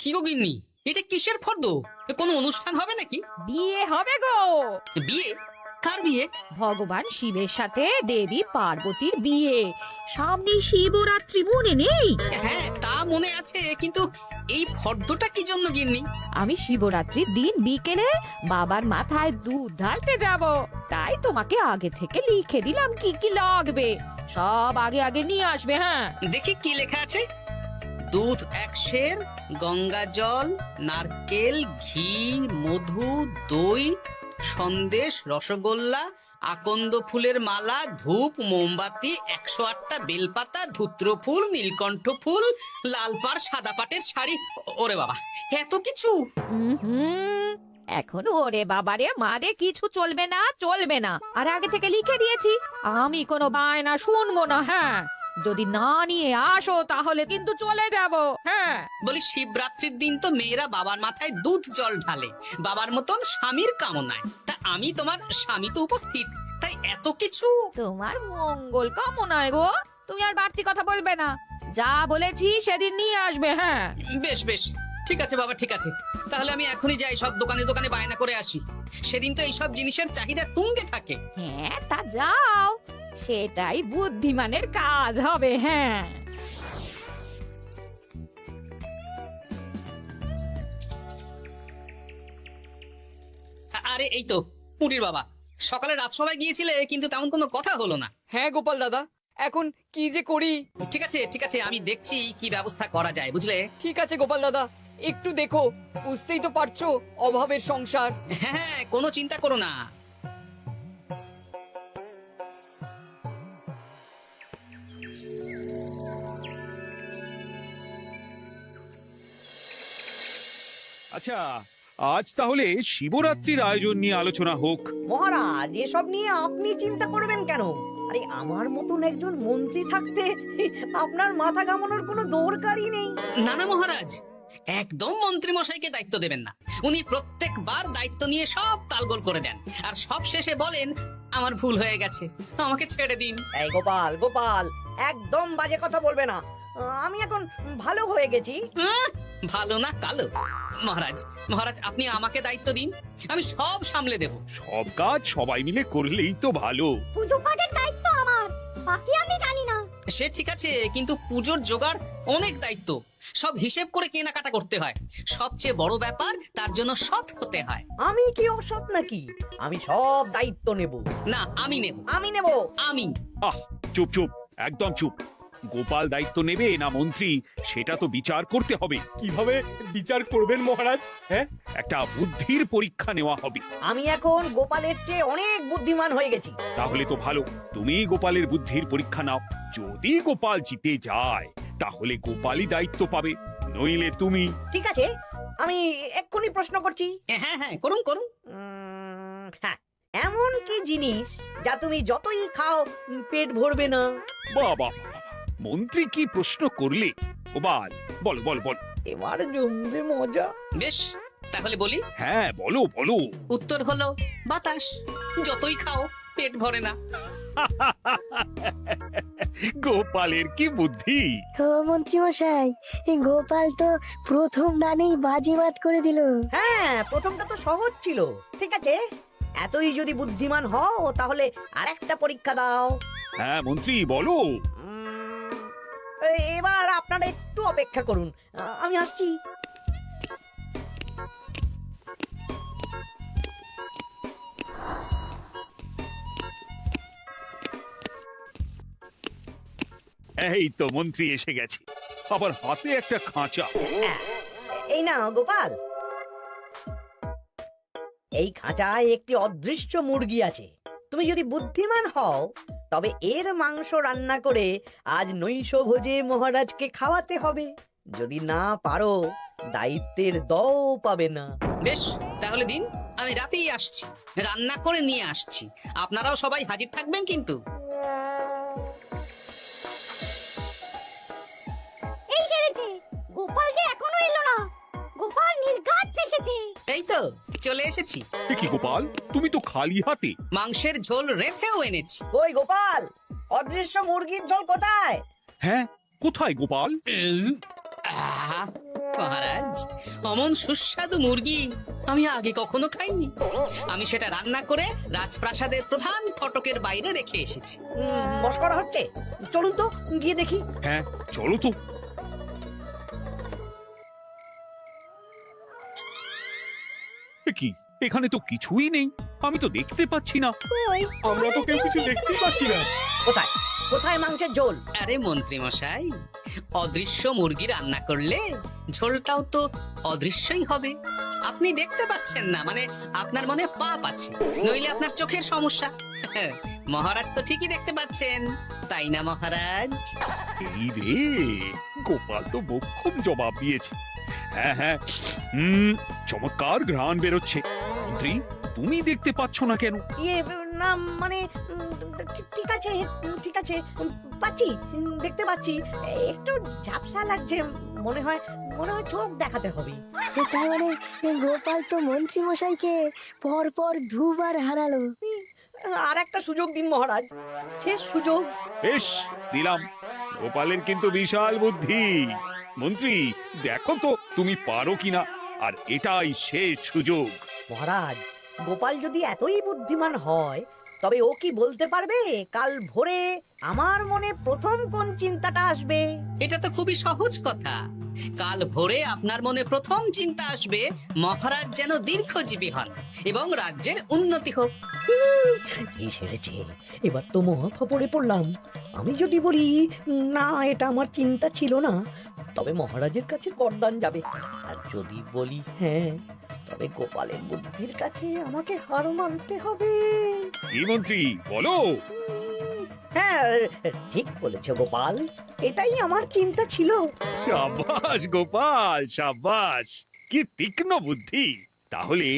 কি গো গিন্নি, এটা কিসের ফর্দ? কোনো অনুষ্ঠান হবে নাকি? বিয়ে হবে গো। বিয়ে? কার বিয়ে? ভগবান শিবের সাথে দেবী পার্বতীর বিয়ে। সামনে শিবরাত্রি, মনে নেই? হ্যাঁ, তা মনে আছে, কিন্তু এই ফর্দটা কি জন্য গিন্নি? আমি শিবরাত্রির দিন বিকেলে বাবার মাথায় দুধ ঢালতে যাব, তাই তোমাকে আগে থেকে লিখে দিলাম কি কি লাগবে। সব আগে আগে নিয়ে আসবে। হ্যাঁ, দেখি কি লেখা আছে। দুধ 1 সের, গঙ্গা জল, নারকেল, ঘি, মধু, দই, সন্দেশ, রসগোল্লা, আকন্দ ফুলের মালা, ধূপ, মোমবাতি, 108টা বেলপাতা, ধূত্র ফুল, নীলকণ্ঠ ফুল, লাল পাড় সাদা পাটের শাড়ি। ওরে বাবা, এত কিছু! হুম, এখন ওরে বাবারে মারে কিছু চলবে না, চলবে না। আর আগে থেকে লিখে দিয়েছি, আমি কোনো বায়না শুনবো না। হ্যাঁ, যদি না নিয়ে আসো তাহলে কিন্তু চলে যাব। হ্যাঁ, বলি, শিবরাত্রির দিন তো মেয়েরা বাবার মাথায় দুধ জল ঢালে বাবার মতন স্বামীর কামনায়। তা আমি তোমার স্বামী তো উপস্থিত, তাই এত কিছু। তোমার মঙ্গল কামনায় গো। তুমি আর বাড়তি কথা বলবে না, যা বলেছি সেদিন নিয়ে আসবে। হ্যাঁ, বেশ বেশ, ঠিক আছে বাবা, ঠিক আছে। তাহলে আমি এখনই যাই, সব দোকানে দোকানে বায়না করে আসি। সেদিন তো এইসব জিনিসের চাহিদা তুঙ্গে থাকে। হ্যাঁ, তা যাও, সেটাই বুদ্ধিমানের কাজ হবে। হ্যাঁ, আরে এই তো পুটির বাবা, সকালে রাজসভায় গিয়েছিলে কিন্তু তেমন কোনো কথা হলো না। হ্যাঁ গোপাল দাদা, এখন কি যে করি। ঠিক আছে ঠিক আছে, আমি দেখছি কি ব্যবস্থা করা যায়, বুঝলে। ঠিক আছে গোপাল দাদা, একটু দেখো, বুঝতেই তো পারছো অভাবের সংসার। হ্যাঁ হ্যাঁ, কোনো চিন্তা করো না। আচ্ছা, আজ তাহলে শিবরাত্রির আয়োজন নিয়ে আলোচনা হোক। মহারাজ, এসব নিয়ে আপনি চিন্তা করবেন কেন? আরে আমার মতন একজন মন্ত্রী থাকতে আপনার মাথা ঘামানোর কোনো দরকারই নেই। না না মহারাজ, একদম মন্ত্রী মশাইকে দায়িত্ব দেবেন না। উনি প্রত্যেকবার দায়িত্ব নিয়ে সব তালগোল করে দেন, আর সব শেষে বলেন আমার ভুল হয়ে গেছে, আমাকে ছেড়ে দিন। এই গোপাল, গোপাল, একদম বাজে কথা বলবে না। আমি এখন ভালো হয়ে গেছি। ভালো না কালো? মহারাজ মহারাজ, আপনি আমাকে দায়িত্ব দিন, আমি সব সামলে দেব। সব কাজ সবাই মিলে করলেই তো ভালো। পুজো পাঠের দায়িত্ব আমার, বাকি আমি জানি না। সে ঠিক আছে, কিন্তু পুজোর জোগাড় অনেক দায়িত্ব, সব হিসেব করে কেনাকাটা করতে হয়। সবচেয়ে বড় ব্যাপার, তার জন্য সৎ হতে হয়। আমি কি অসৎ নাকি? আমি সব দায়িত্ব নেব। না, আমি নেব। আমি নেব। আমি। আহ, চুপ চুপ, একদম চুপ। গোপাল দায়িত্ব নেবে না মন্ত্রী, সেটা তো বিচার করতে হবে। কিভাবে বিচার করবেন মহারাজ? হ্যাঁ, একটা বুদ্ধির পরীক্ষা নেওয়া হবে। আমি এখন গোপালের চেয়ে অনেক বুদ্ধিমান হয়ে গেছি। তাহলে তো ভালো, তুমি গোপালের বুদ্ধির পরীক্ষা নাও। যদি গোপাল জিতে যায় তাহলে গোপালই দায়িত্ব পাবে, নইলে তুমি। ঠিক আছে, আমি এক্ষুনি প্রশ্ন করছি। হ্যাঁ হ্যাঁ, করুন করুন। হ্যাঁ, এমন কি জিনিস যা তুমি যতই খাও পেট ভরবে না? বাবা, মন্ত্রী কি প্রশ্ন করলে! গোপাল, বলো বলো বলো। এবার জমবে মজা। বেশ, তাহলে বলি। হ্যাঁ, বলো বলো। উত্তর হলো বাতাস। যতই খাও পেট ভরে না। গোপালের কি বুদ্ধি! ও মন্ত্রী মশাই, এই গোপাল তো প্রথম দানেই বাজিমাত করে দিল। হ্যাঁ, প্রথমটা তো সহজ ছিল। ঠিক আছে, এতই যদি বুদ্ধিমান হও তাহলে আরেকটা পরীক্ষা দাও। হ্যাঁ মন্ত্রী, বলো। এবার আপনারা একটু অপেক্ষা করুন, আমি আসছি। এই তো মন্ত্রী এসে গেছে, আবার হাতে একটা খাঁচা। এই না গোপাল, এই খাঁচায় একটি অদৃশ্য মুরগি আছে। তুমি যদি বুদ্ধিমান হও তবে এর মাংস রান্না করে আজ নৈশভোজে মহারাজকে খাওয়াতে হবে। যদি না পারো, দায়িত্বের দও পাবে না। বেশ, তাহলে দিন, আমি রাতেই আসছি, রান্না করে নিয়ে আসছি। আপনারাও সবাই হাজির থাকবেন কিন্তু। এই সেরেছে, গোপাল যে এখনো এলো না। গোপাল নির্ঘাত ফেসেছে। এই তো চলে এসেছি। এ কি গোপাল, তুমি তো খালি হাতে। মাংসের ঝোল রেঁধেও এনেছি। কই গোপাল, অদৃশ্য মুরগির ঝোল কোথায়? হ্যাঁ, কোথায় গোপাল? আহ, মহারাজ, অমন সুস্বাদু মুরগি আমি আগে কখনো খাইনি। আমি সেটা রান্না করে রাজপ্রাসাদের প্রধান ফটকের বাইরে রেখে এসেছি। মস্করা হচ্ছে, চলুন তো গিয়ে দেখি। হ্যাঁ, চলো তো। এ কি, এখানে তো কিছুই নেই, আমি তো দেখতে পাচ্ছি না। আমরা তো কেউ কিছু দেখতেই পাচ্ছি না। কোথায় কোথায় মাংসের ঝোল? আরে মন্ত্রী মশাই, অদৃশ্য মুরগি রান্না করলে ঝোলটাও তো অদৃশ্যই হবে। আপনি দেখতে পাচ্ছেন না, মানে আপনার মনে পাপ আছে, নইলে আপনার চোখের সমস্যা। মহারাজ তো ঠিকই দেখতে পাচ্ছেন, তাই না মহারাজ? এই রে, গোপাল তো মোক্ষম জবাব দিয়েছে। হ্যাঁ হ্যাঁ, চমৎকার ঘ্রাণ বেরোচ্ছে। মন্ত্রী, তুমি দেখতে পাচ্ছ না কেন? ইয়ে না মানে ঠিক আছে ঠিক আছে, পাচ্ছি, দেখতে পাচ্ছি। একটু ঝাপসা লাগছে, মনে হয় চোখ দেখাতে হবে। তার মানে গোপাল তো মন্ত্রী মশাইকে পর পর দুবার হারালো। আর একটা সুযোগ দিন মহারাজ, শেষ সুযোগ। বেশ, দিলাম। গোপালের কিন্তু বিশাল বুদ্ধি। মন্ত্রী, দেখো তো তুমি পারো কিনা, আর এটাই শেষ সুযোগ। মহারাজ, গোপাল যদি এতই বুদ্ধিমান হয়, তবে ও কি বলতে পারবে কাল ভোরে আমার মনে প্রথম কোন চিন্তাটা আসবে? এটা তো খুবই সহজ কথা। কাল ভোরে আপনার মনে প্রথম চিন্তা আসবে মহারাজ যেন দীর্ঘজীবী হন এবং রাজ্যের উন্নতি হোক। এই সেরেছে, এবার তো মহা ফাপড়ে পড়লাম। আমি যদি বলি না, এটা আমার চিন্তা ছিল না, তবে মহারাজের কাছে করদান যাবে। আর যদি বলি হ্যাঁ, তবে গোপালের বুদ্ধির কাছে আমাকে হার মানতে হবে। এই মন্ত্রী, বলো। হ্যাঁ, ঠিক বলেছ গোপাল, এটাই আমার চিন্তা ছিল। সাবাস গোপাল, সাবাস, কি তীক্ষ্ণ বুদ্ধি। তাহলে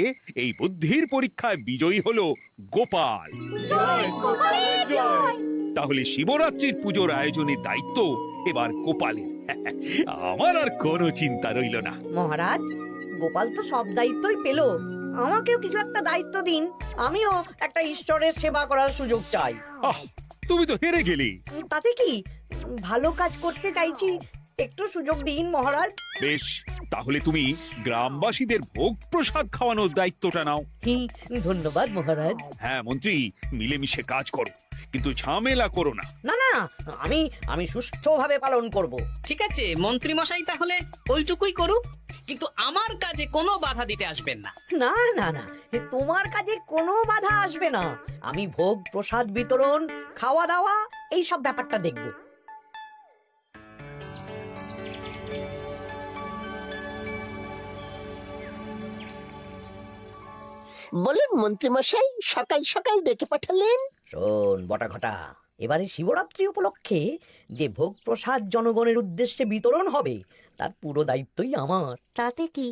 এই বুদ্ধির পরীক্ষায় বিজয়ী হলো গোপাল। তাহলে শিবরাত্রির পুজোর আয়োজনের দায়িত্ব এবার গোপালের। আমার আর কোনো চিন্তা রইল না। মহারাজ, গোপাল তো সব দায়িত্বই পেল, আমাকেও কিছু একটা দায়িত্ব দিন। আমিও একটা ঈশ্বরের সেবা করার সুযোগ চাই। আহ, তুমি তো হেরে গেলে। তাতে কি, ভালো কাজ করতে চাইছি, একটু সুযোগ দিন মহারাজ। বেশ, তাহলে তুমি গ্রামবাসীদের ভোগ প্রসাদ খাওয়ানোর দায়িত্বটা নাও। ধন্যবাদ মহারাজ। হ্যাঁ মন্ত্রী, মিলেমিশে কাজ করো, কিন্তু ঝামেলা করো না। না না, আমি সুষ্ঠুভাবে পালন করব। ঠিক আছে মন্ত্রী মশাই, তাহলে ওইটুকুই করুক, কিন্তু আমার কাজে কোনো বাধা দিতে আসবেন না। না না না, তোমার কাজে কোনো বাধা আসবে না। আমি ভোগ প্রসাদ বিতরণ, খাওয়া দাওয়া, এই সব ব্যাপারটা দেখব। বলুন মন্ত্রী মশাই, সকাল সকাল ডেকে পাঠালেন। শোন বটাঘটা, এবারে শিবরাত্রি উপলক্ষে যে ভোগ প্রসাদ জনগণের উদ্দেশ্যে বিতরণ হবে, তার পুরো দায়িত্বই আমার। তাতে কি,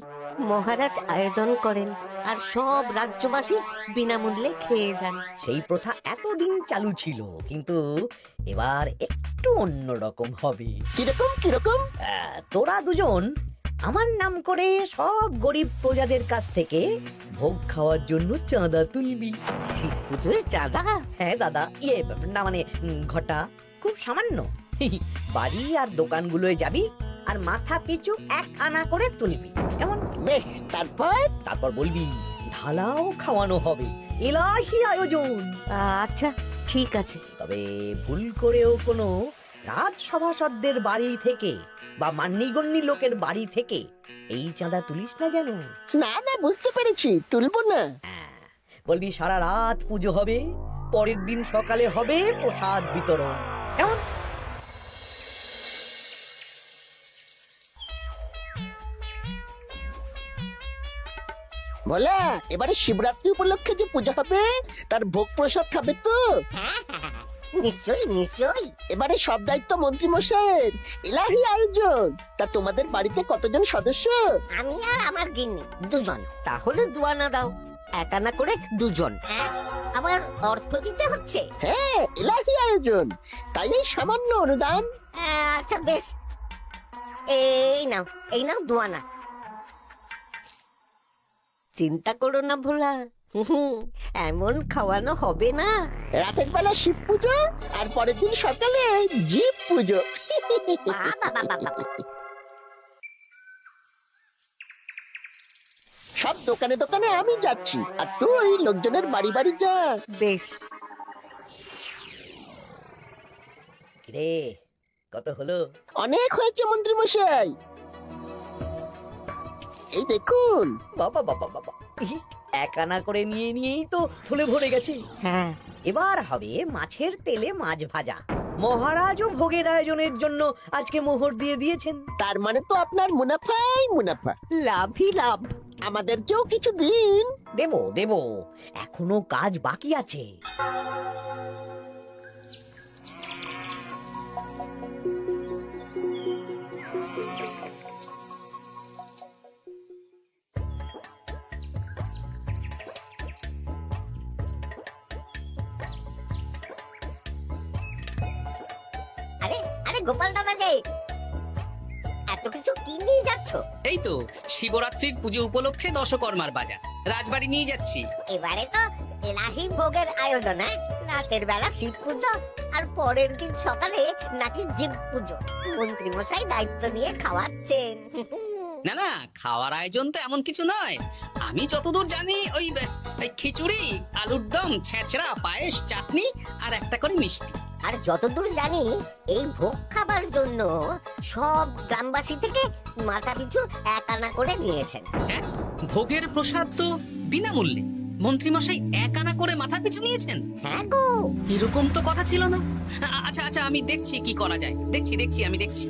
মহারাজ আয়োজন করেন আর সব রাজ্যবাসী বিনামূল্যে খেয়ে যান। সেই প্রথা এতদিন চালু ছিল, কিন্তু এবার একটু অন্যরকম হবে। কিরকম কিরকম? তোরা দুজন আমার নাম করে সব গরিব প্রজাদের কাছ থেকে ভোগ খাওয়ার জন্য চাঁদা তুলবি। শিব পুজোর চাঁদা? হ্যাঁ দাদা, ইয়ে না মানে ঘটা, খুব সামান্য। বাড়ি আর দোকানগুলোয় যাবি আর মাথা পিছু 1 আনা করে তুলবি, কেমন? বেশ, তারপর বলবি ঢালাও খাওয়ানো হবে, এলাহি আয়োজন। আচ্ছা ঠিক আছে। তবে ভুল করেও কোনো রাজসভাসদদের বাড়ি থেকে বা মান্যিগণ্যি লোকের বাড়ি থেকে এই চাঁদা তুলিস না যেন। না না, বুঝতে পেরেছি, তুলবো না। বলবি সারা রাত পুজো হবে, পরের দিন সকালে হবে প্রসাদ বিতরণ, কেমন? বলা, এবারে শিবরাত্রি উপলক্ষে যে পূজা হবে তার ভোগ প্রসাদ খাবে তো? নিশ্চয়ই নিশ্চয়ই। এবারে সব দায়িত্ব মন্ত্রী মশাইয়ের, এলাহি আয়োজন। তা তোমাদের বাড়িতে কতজন সদস্য? আমি আর আমার গিন্নি 2 জন। তাহলে 2 আনা দাও, 1 আনা করে 2 জন। আবার অর্থ দিতে হচ্ছে? হ্যাঁ, এলাহি আয়োজন, তাই এই সামান্য অনুদান। আচ্ছা বেশ, এই নাও 2 আনা। চিন্তা করো না ভোলা, এমন খাওয়ানো হবে না। রাতের বেলা শিব পুজো আর পরের দিন সকালে জীব পুজো। সব দোকানে দোকানে আমি যাচ্ছি, আর তুই লোকজনের বাড়ি বাড়ি যা। বেশ। রে কত হলো? অনেক হয়েছে মন্ত্রী মশাই, এই দেখুন। বাবা বাবা বাবা, এক আনা করে নিয়ে নিয়েই তো থলে ভরে গেছে। হ্যাঁ, এবার হবে মাছের তেলে মাছ ভাজা। মহারাজও ভোগের আয়োজনের জন্য আজকে মোহর দিয়ে দিয়েছেন। তার মানে তো আপনার মুনাফাই মুনাফা, লাভই লাভ। আমাদেরকেও কিছু দিন। দেব দেব, এখনো কাজ বাকি আছে। আরে আরে গোপাল দাদা যে, এত কিছু কি নিয়ে যাচ্ছ? এই তো শিবরাত্রির পুজো উপলক্ষে দশকর্মার বাজার রাজবাড়ি নিয়ে যাচ্ছি। এবারে তো এলাহি ভোগের আয়োজন, হ্যাঁ? রাতের বেলা শিব পুজো, আর পরের দিন সকালে নাকি জীব পুজো। মন্ত্রী মশাই দায়িত্ব নিয়ে খাওয়াচ্ছেন। না না, খাওয়ার আয়োজন তো এমন কিছু নয়। আমি যতদূর জানি ওই খিচুড়ি, আলুর দম, ছেঁচড়া, পায়েস, চাটনি আর একটা করে মিষ্টি। আর যতদূর জানি এই ভোগ খাবার জন্য সব গ্রামবাসী থেকে মাথা পিছু 1 আনা করে নিয়েছেন। হ্যাঁ, ভোগের প্রসাদ তো বিনামূল্যে। মন্ত্রীমশাই 1 আনা করে মাথা পিছু নিয়েছেন? হ্যাঁ গো, এরকম তো কথা ছিল না। আচ্ছা আচ্ছা, আমি দেখছি কি করা যায়। দেখছি আমি দেখছি।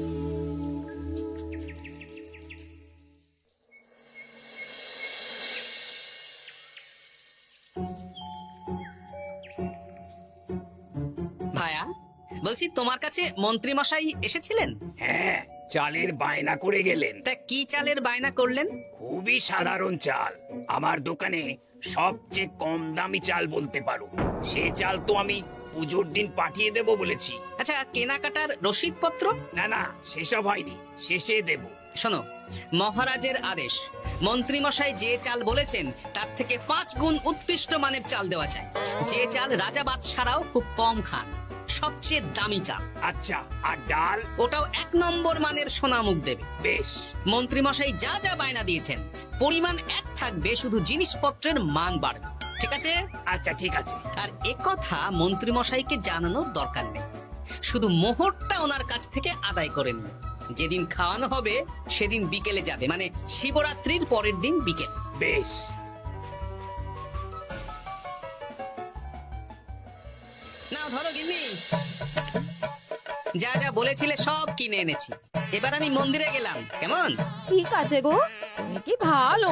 ভায়া, বলছি তোমার কাছে মন্ত্রীমশাই এসেছিলেন? হ্যাঁ, চালের বায়না করে গেলেন। তা কি চালের বায়না করলেন? খুবই সাধারণ চাল, আমার দোকানে সবচেয়ে কম দামি চাল বলতে পারো। সে চাল তো আমি পুজোর দিন পাঠিয়ে দেব বলেছি। আচ্ছা, কেনাকাটার রসিদপত্র? না না, সেসব হয়নি, শেষে দেব। শোনো, মহারাজের আদেশ, মন্ত্রীমশাই যে চাল বলেছেন তার থেকে 5 গুণ উৎকৃষ্ট মানের চাল দেওয়া চাই। যে চাল রাজা বাদশারাও খুব কম খান, সবচেয়ে দামি চাল। আচ্ছা, আর ডাল? ওটাও 1 নম্বর মানের সোনামুখ দেবে। বেশ। মন্ত্রীমশাই যা যা বায়না দিয়েছেন পরিমাণ এক থাকবে, শুধু জিনিসপত্রের মান বাড়বে। ঠিক আছে? আচ্ছা ঠিক আছে। আর কথা মন্ত্রীমশাইকে জানানোর দরকার নেই, শুধু মোহরটা ওনার কাছ থেকে আদায় করে নিন। যেদিন খাওয়ানো হবে সেদিন বিকেলে যাবে, মানে শিবরাত্রির পরের দিন বিকেল। বেশ। নাও ধরো গিন্নি, যা যা বলেছিলে সব কিনে এনেছি। এবার আমি মন্দিরে গেলাম, কেমন? ঠিক আছে গো, তুমি কি ভালো।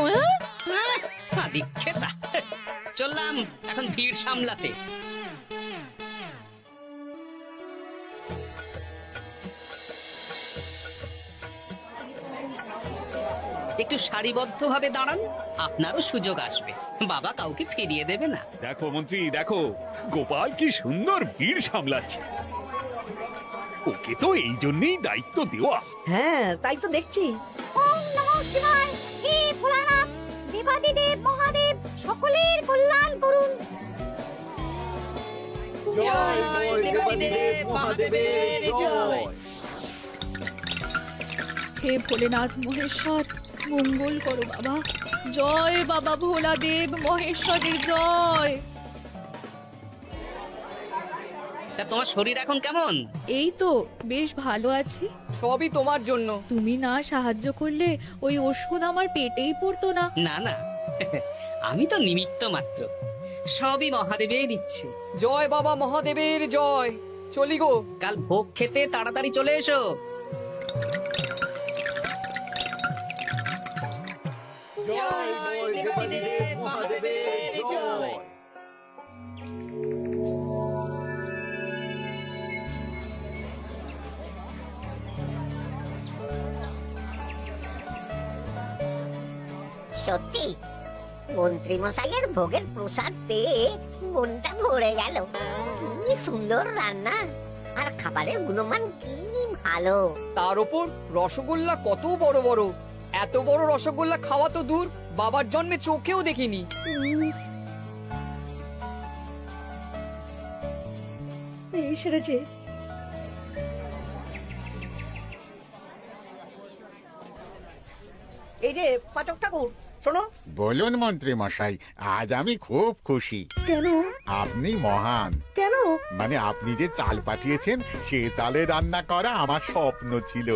হ্যাঁ, দীক্ষেতা। চললাম এখন ভিড় সামলাতে। একটু সারিবদ্ধভাবে দাঁড়ান, আপনারও সুযোগ আসবে। বাবা কাউকে ফিরিয়ে দেবে না। দেখো মন্ত্রী, দেখো গোপাল কি সুন্দর ভিড় সামলাচ্ছে। ওকে তো এই জন্যই দায়িত্ব দেওয়া। হ্যাঁ, তাই তো দেখছি। ওম নমঃ শিবায়। হে ভোলানাথ, দেবাদিদেব মহাদেব সকলের কল্যাণ করুন। জয় দেবাদিদেব মহাদেবের জয়। হে ভোলেনাথ মহেশ্বর, মঙ্গল করো বাবা। জয় বাবা ভোলাদেব মহেশ্বরের জয়। তা তোমার শরীর এখন কেমন? এই তো বেশ ভালো আছি। সবই তোমার জন্য। তুমি না সাহায্য করলে ওই ওষুধ আমার পেটেই পড়তো না। না না, আমি তো নিমিত্ত মাত্র, সবই মহাদেবের ইচ্ছে। জয় বাবা মহাদেবের জয়। চলি গো। কাল ভোগ খেতে তাড়াতাড়ি চলে এসো। জয় দেবাদিদেব মহাদেবের জয়। সত্যি মন্ত্রী মশাইয়ের ভোগের প্রসাদ পেয়ে মনটা ভরে গেল। কি সুন্দর রান্না, আর খাবারের গুণমান কি ভালো। তার উপর রসগোল্লা কত বড় বড়। এত বড় রসগোল্লা খাওয়া তো দূর, বাবার জন্মে চোখেও দেখিনি। এই সেরেছে। এই যে পাচক ঠাকুর, শোনো। বলুন মন্ত্রী মশাই, আজ আমি খুব খুশি। কেন? আপনি মহান। কেন? মানে আপনি যে চাল পাঠিয়েছেন সে চালে রান্না করা আমার স্বপ্ন ছিল।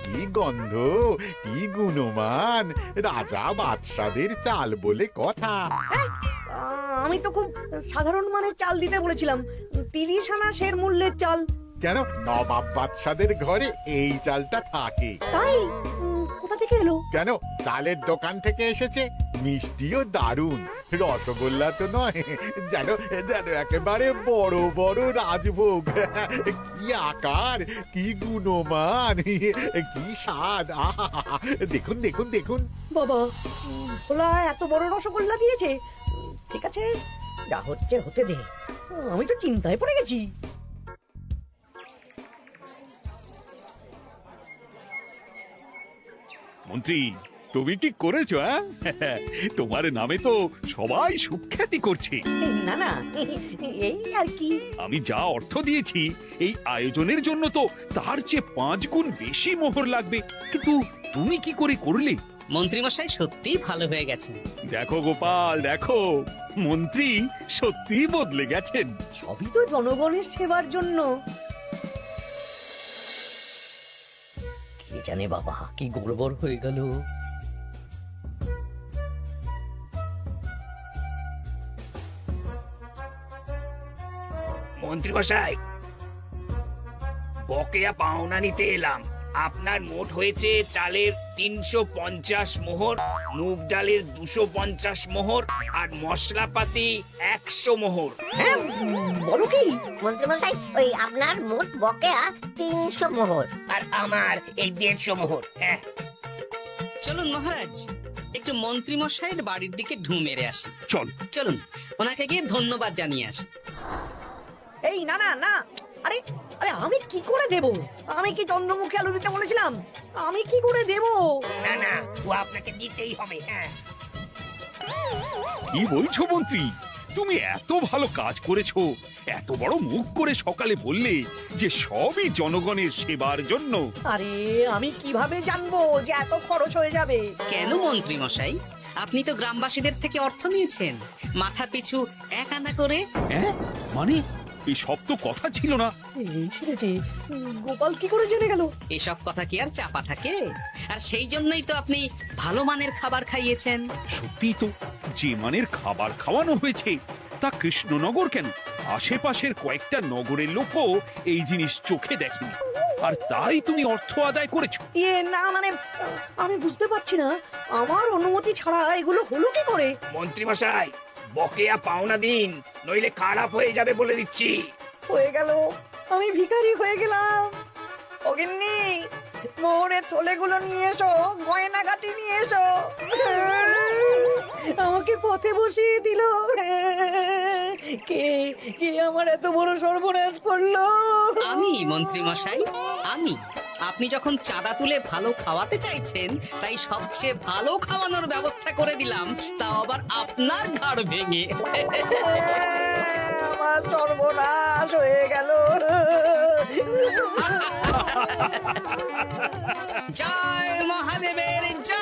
কি গন্ধ, কি গুণমান, রাজা বাদশাদের চাল বলে কথা। আমি তো খুব সাধারণ মানের চাল দিতে বলেছিলাম, 30 আনা সের মূল্যের চাল। কেন, নবাব বাদশাদের ঘরে এই চালটা থাকে। তাই? কোথা থেকে এলো? কেন, চালের দোকান থেকে এসেছে। মিষ্টিও দারুণ, রসগোল্লা তো নয়, যেন যেন একেবারে বড় বড় রাজভোগ। কি আকার, কি গুণমান, কি স্বাদ। আহা, দেখুন দেখুন দেখুন। বাবা, ভোলা এত বড় রসগোল্লা দিয়েছে। ঠিক আছে, যা হচ্ছে হতে দে। আমি তো চিন্তায় পড়ে গেছি। মন্ত্রী, তুমি কি করেছো? তোমার নামে তো সবাই সুখ্যাতি করছে। না না, এই আর কি। আমি যা অর্থ দিয়েছি এই আয়োজনের জন্য তো তার চেয়ে 5 গুণ বেশি মোহর লাগবে, কিন্তু তুমি কি করে করলে? মন্ত্রীমশাই সত্যিই ভালো হয়ে গেছেন। দেখো গোপাল, দেখো মন্ত্রী সত্যিই বদলে গেছেন। সবই তো জনগণের সেবার জন্য। কে জানে বাবা, কি গড়বড় হয়ে গেল। মন্ত্রী মশাই, বকেয়া পাওনা নিতে এলাম। আপনার মোট হয়েছে চালের 350 মোহর, মুগ ডালের 250 মোহর, আর মশলাপাতি 100 মোহর। বলো কি? মন্ত্রীমশাই, ওই আপনার মোট বকেয়া 300 মোহর। আর আমার এই 150 মোহর। হ্যাঁ, চলুন মহারাজ, একটু মন্ত্রীমশাইয়ের বাড়ির দিকে ঢু মেরে আসি। চল চলুন, ওনাকে গিয়ে ধন্যবাদ জানিয়ে আসি। এই না না না, আরে আরে আমি কি করে দেব? আমি কি চন্দ্রমুখী আলু দিতে বলেছিলাম? আমি কি করে দেব? না না, ও আপনাকে দিতেই হবে। হ্যাঁ, কি বলছো মন্ত্রী? তুমি এত ভালো কাজ করেছো, এত বড় মুখ করে সকালে বললে যে সবই জনগণের সেবার জন্য। আরে আমি কিভাবে জানবো যে এত খরচ হয়ে যাবে? কেন মন্ত্রীমশাই, আপনি তো গ্রামবাসীদের থেকে অর্থ নিয়েছেন, মাথা পিছু 1 আনা করে। হ্যাঁ, মানে এই সব তো কথা ছিল না। এই ছেড়েছে, গোপাল কি করে জেনে গেল? এসব কথা কি আর চাপা থাকে? আর সেই জন্যই তো আপনি ভালো মানের খাবার খাইয়েছেন। সত্যি তো, যে মানের খাবার খাওয়ানো হয়েছে তা কৃষ্ণনগর কেন, আশেপাশের কয়েকটা নগরের লোকও এই জিনিস চোখে দেখেনি, আর তাই তুমি অর্থ আদায় করেছো। না মানে, আমি বুঝতে পারছি না, আমার অনুমতি ছাড়া এগুলো হলো কি করে? মন্ত্রী মশাই, বকেয়া পাওনা দিন, নইলে খারাপ হয়ে যাবে বলে দিচ্ছি। হয়ে গেল, আমি ভিখারি হয়ে গেলাম। অগিন্নি, মোহরের থলেগুলো নিয়ে এসো, গয়নাগাটি নিয়ে এসো। আমাকে পথে বসিয়ে দিল। কে কে আমার এত বড় সর্বনাশ করলো? আমি মন্ত্রীমশাই, আমি। আপনি যখন চাঁদা তুলে ভালো খাওয়াতে চাইছেন, তাই সবচেয়ে ভালো খাওয়ানোর ব্যবস্থা করে দিলাম, তা আবার আপনার ঘাড় ভেঙে। আমার সর্বনাশ হয়ে গেল। জয় মহাদেবের জয়।